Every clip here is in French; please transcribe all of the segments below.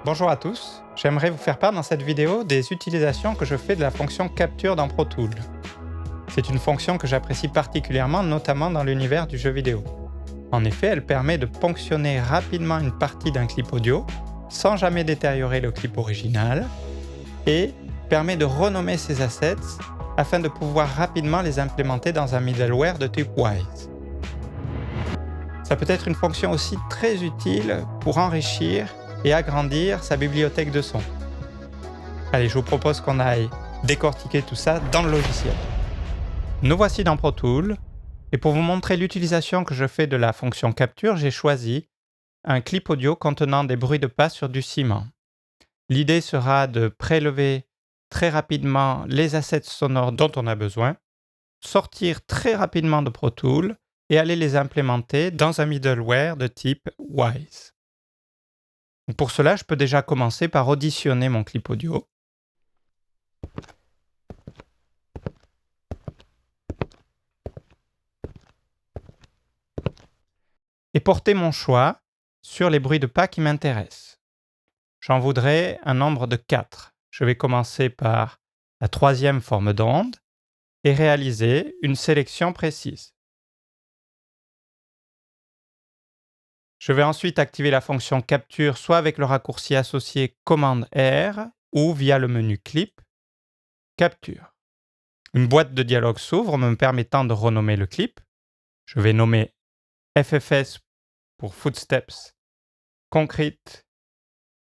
Bonjour à tous, j'aimerais vous faire part dans cette vidéo des utilisations que je fais de la fonction Capture dans Pro Tools. C'est une fonction que j'apprécie particulièrement, notamment dans l'univers du jeu vidéo. En effet, elle permet de ponctionner rapidement une partie d'un clip audio, sans jamais détériorer le clip original, et permet de renommer ces assets afin de pouvoir rapidement les implémenter dans un middleware de type Wwise. Ça peut être une fonction aussi très utile pour enrichir et agrandir sa bibliothèque de sons. Allez, je vous propose qu'on aille décortiquer tout ça dans le logiciel. Nous voici dans Pro Tools, et pour vous montrer l'utilisation que je fais de la fonction Capture, j'ai choisi un clip audio contenant des bruits de pas sur du ciment. L'idée sera de prélever très rapidement les assets sonores dont on a besoin, sortir très rapidement de Pro Tools et aller les implémenter dans un middleware de type Wwise. Pour cela, je peux déjà commencer par auditionner mon clip audio. Et porter mon choix sur les bruits de pas qui m'intéressent. J'en voudrais un nombre de 4. Je vais commencer par la troisième forme d'onde et réaliser une sélection précise. Je vais ensuite activer la fonction Capture soit avec le raccourci associé Commande R ou via le menu Clip, Capture. Une boîte de dialogue s'ouvre me permettant de renommer le clip. Je vais nommer FFS pour Footsteps, Concrete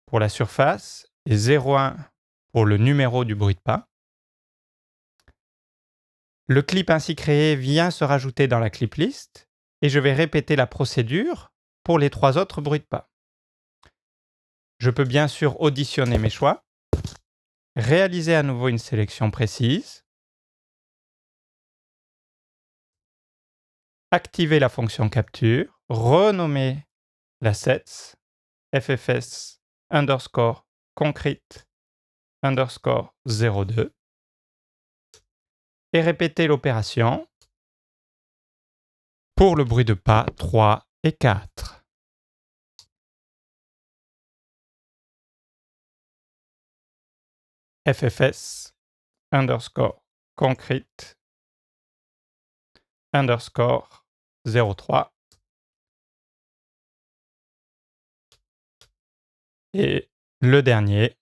pour la surface et 01 pour le numéro du bruit de pas. Le clip ainsi créé vient se rajouter dans la clip list et je vais répéter la procédure pour les 3 autres bruits de pas. Je peux bien sûr auditionner mes choix, réaliser à nouveau une sélection précise, activer la fonction Capture, renommer l'assets FFS underscore concrete underscore 02 et répéter l'opération pour le bruit de pas 3 et 4. FFS underscore concrete underscore 03 et le dernier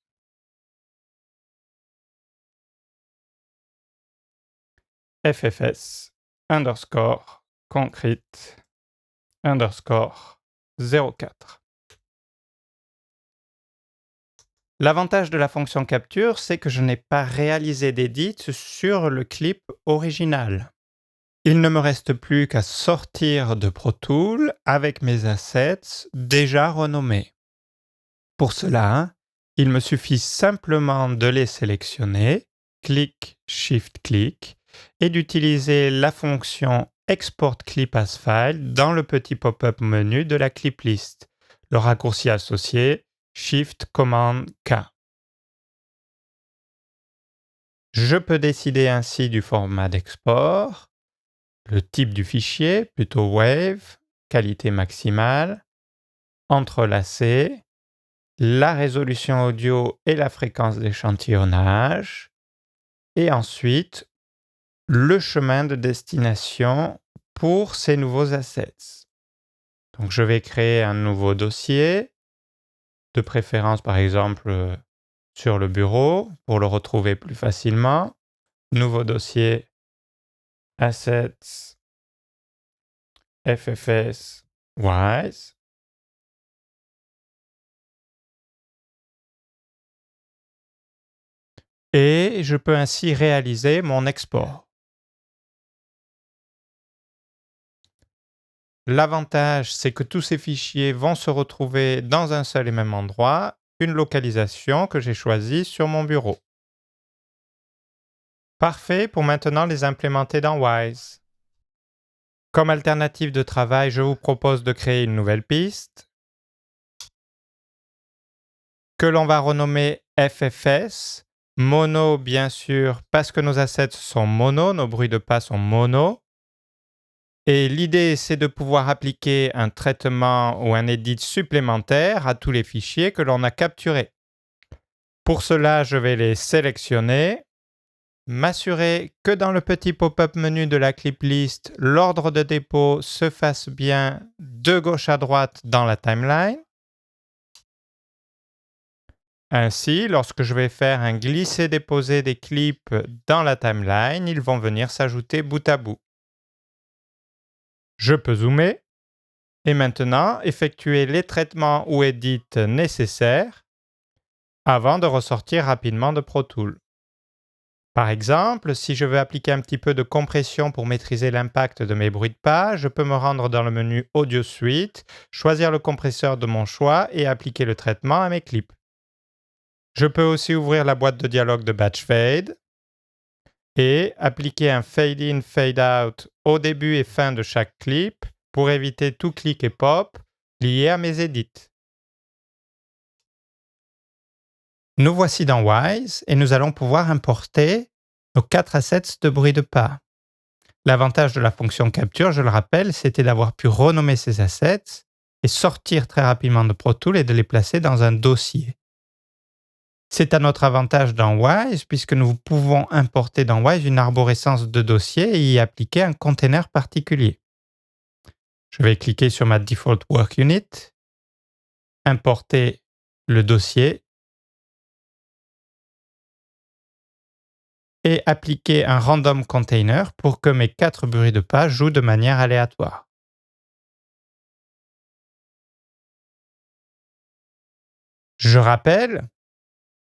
FFS underscore concrete underscore 04. L'avantage de la fonction Capture, c'est que je n'ai pas réalisé d'édit sur le clip original. Il ne me reste plus qu'à sortir de Pro Tools avec mes assets déjà renommés. Pour cela, il me suffit simplement de les sélectionner, clic, Shift, clic, et d'utiliser la fonction Export Clip as File dans le petit pop-up menu de la clip list. Le raccourci associé, Shift Command K. Je peux décider ainsi du format d'export, le type du fichier, plutôt WAV, qualité maximale, entrelacé, la résolution audio et la fréquence d'échantillonnage, et ensuite le chemin de destination pour ces nouveaux assets. Donc je vais créer un nouveau dossier, de préférence par exemple sur le bureau pour le retrouver plus facilement. Nouveau dossier Assets FFS Wwise. Et je peux ainsi réaliser mon export. L'avantage, c'est que tous ces fichiers vont se retrouver dans un seul et même endroit, une localisation que j'ai choisie sur mon bureau. Parfait pour maintenant les implémenter dans Wwise. Comme alternative de travail, je vous propose de créer une nouvelle piste que l'on va renommer FFS Mono, bien sûr, parce que nos assets sont mono, nos bruits de pas sont mono. Et l'idée, c'est de pouvoir appliquer un traitement ou un edit supplémentaire à tous les fichiers que l'on a capturés. Pour cela, je vais les sélectionner, m'assurer que dans le petit pop-up menu de la clip list, l'ordre de dépôt se fasse bien de gauche à droite dans la timeline. Ainsi, lorsque je vais faire un glisser-déposer des clips dans la timeline, ils vont venir s'ajouter bout à bout. Je peux zoomer et maintenant effectuer les traitements ou edits nécessaires avant de ressortir rapidement de Pro Tools. Par exemple, si je veux appliquer un petit peu de compression pour maîtriser l'impact de mes bruits de pas, je peux me rendre dans le menu Audio Suite, choisir le compresseur de mon choix et appliquer le traitement à mes clips. Je peux aussi ouvrir la boîte de dialogue de Batch Fade et appliquer un Fade In, Fade Out au début et fin de chaque clip pour éviter tout clic et pop lié à mes edits. Nous voici dans Wwise et nous allons pouvoir importer nos 4 assets de bruit de pas. L'avantage de la fonction capture, je le rappelle, c'était d'avoir pu renommer ces assets et sortir très rapidement de Pro Tools et de les placer dans un dossier. C'est à notre avantage dans Wwise puisque nous pouvons importer dans Wwise une arborescence de dossiers et y appliquer un container particulier. Je vais cliquer sur ma Default Work Unit, importer le dossier et appliquer un random container pour que mes 4 bruits de pas jouent de manière aléatoire. Je rappelle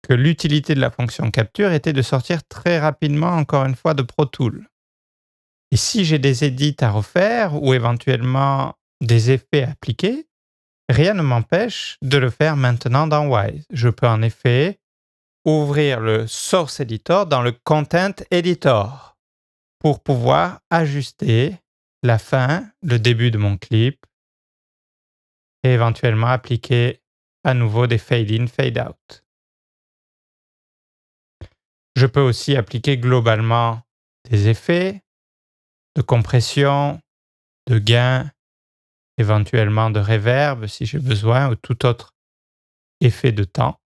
que l'utilité de la fonction capture était de sortir très rapidement, encore une fois, de Pro Tools. Et si j'ai des edits à refaire ou éventuellement des effets à appliquer, rien ne m'empêche de le faire maintenant dans Wwise. Je peux en effet ouvrir le Source Editor dans le Content Editor pour pouvoir ajuster la fin, le début de mon clip et éventuellement appliquer à nouveau des fade in, fade out. Je peux aussi appliquer globalement des effets de compression, de gain, éventuellement de reverb si j'ai besoin ou tout autre effet de temps.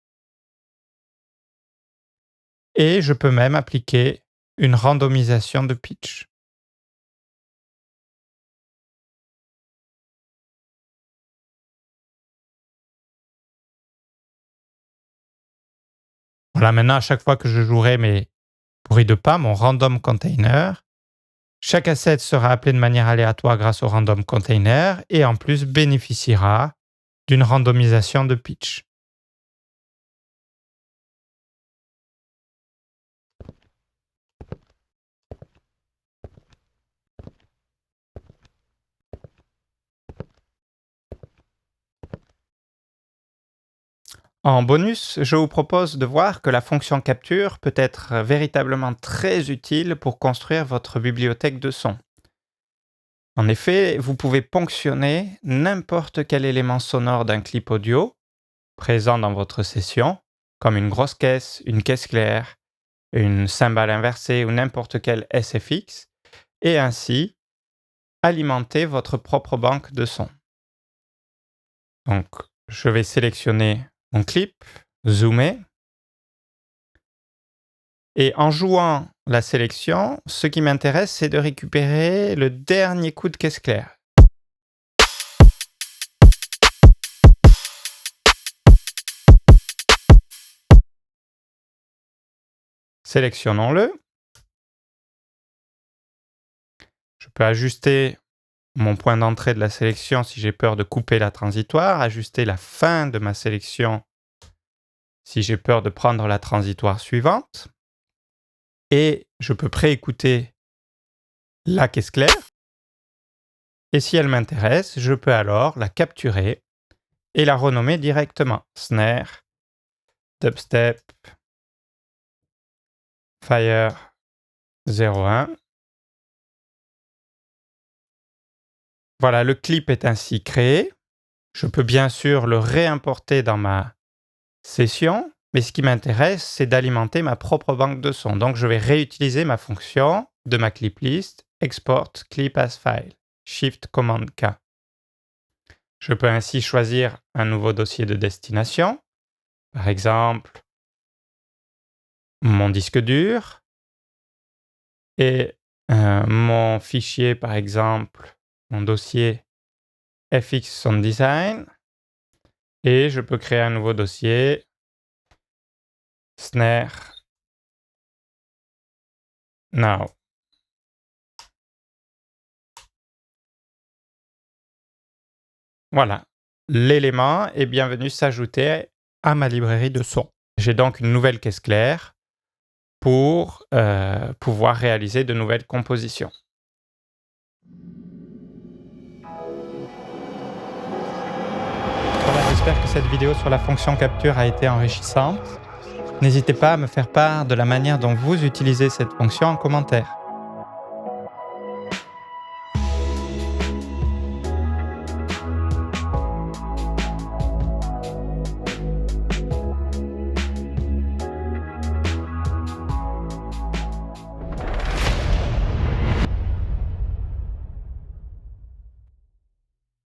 Et je peux même appliquer une randomisation de pitch. Voilà, maintenant, à chaque fois que je jouerai mes bruits de pas, mon random container, chaque asset sera appelé de manière aléatoire grâce au random container et en plus bénéficiera d'une randomisation de pitch. En bonus, je vous propose de voir que la fonction capture peut être véritablement très utile pour construire votre bibliothèque de sons. En effet, vous pouvez ponctionner n'importe quel élément sonore d'un clip audio présent dans votre session, comme une grosse caisse, une caisse claire, une cymbale inversée ou n'importe quel SFX, et ainsi alimenter votre propre banque de sons. Donc, je vais sélectionner mon clip, zoomer, et en jouant la sélection, ce qui m'intéresse, c'est de récupérer le dernier coup de caisse claire. Sélectionnons-le. Je peux ajuster mon point d'entrée de la sélection si j'ai peur de couper la transitoire, ajuster la fin de ma sélection si j'ai peur de prendre la transitoire suivante. Et je peux préécouter la caisse claire. Et si elle m'intéresse, je peux alors la capturer et la renommer directement. Snare, dubstep, Fire 01. Voilà, le clip est ainsi créé. Je peux bien sûr le réimporter dans ma session Mais ce qui m'intéresse, c'est d'alimenter ma propre banque de sons. Donc, je vais réutiliser ma fonction de ma clip list Export Clip as File, Shift Command K. Je peux ainsi choisir un nouveau dossier de destination, par exemple mon disque dur, et mon fichier, par exemple, mon dossier FX Sound Design, et je peux créer un nouveau dossier Snare Now. Voilà, l'élément est bien venu s'ajouter à ma librairie de sons. J'ai donc une nouvelle caisse claire pour pouvoir réaliser de nouvelles compositions. Voilà, j'espère que cette vidéo sur la fonction capture a été enrichissante. N'hésitez pas à me faire part de la manière dont vous utilisez cette fonction en commentaire.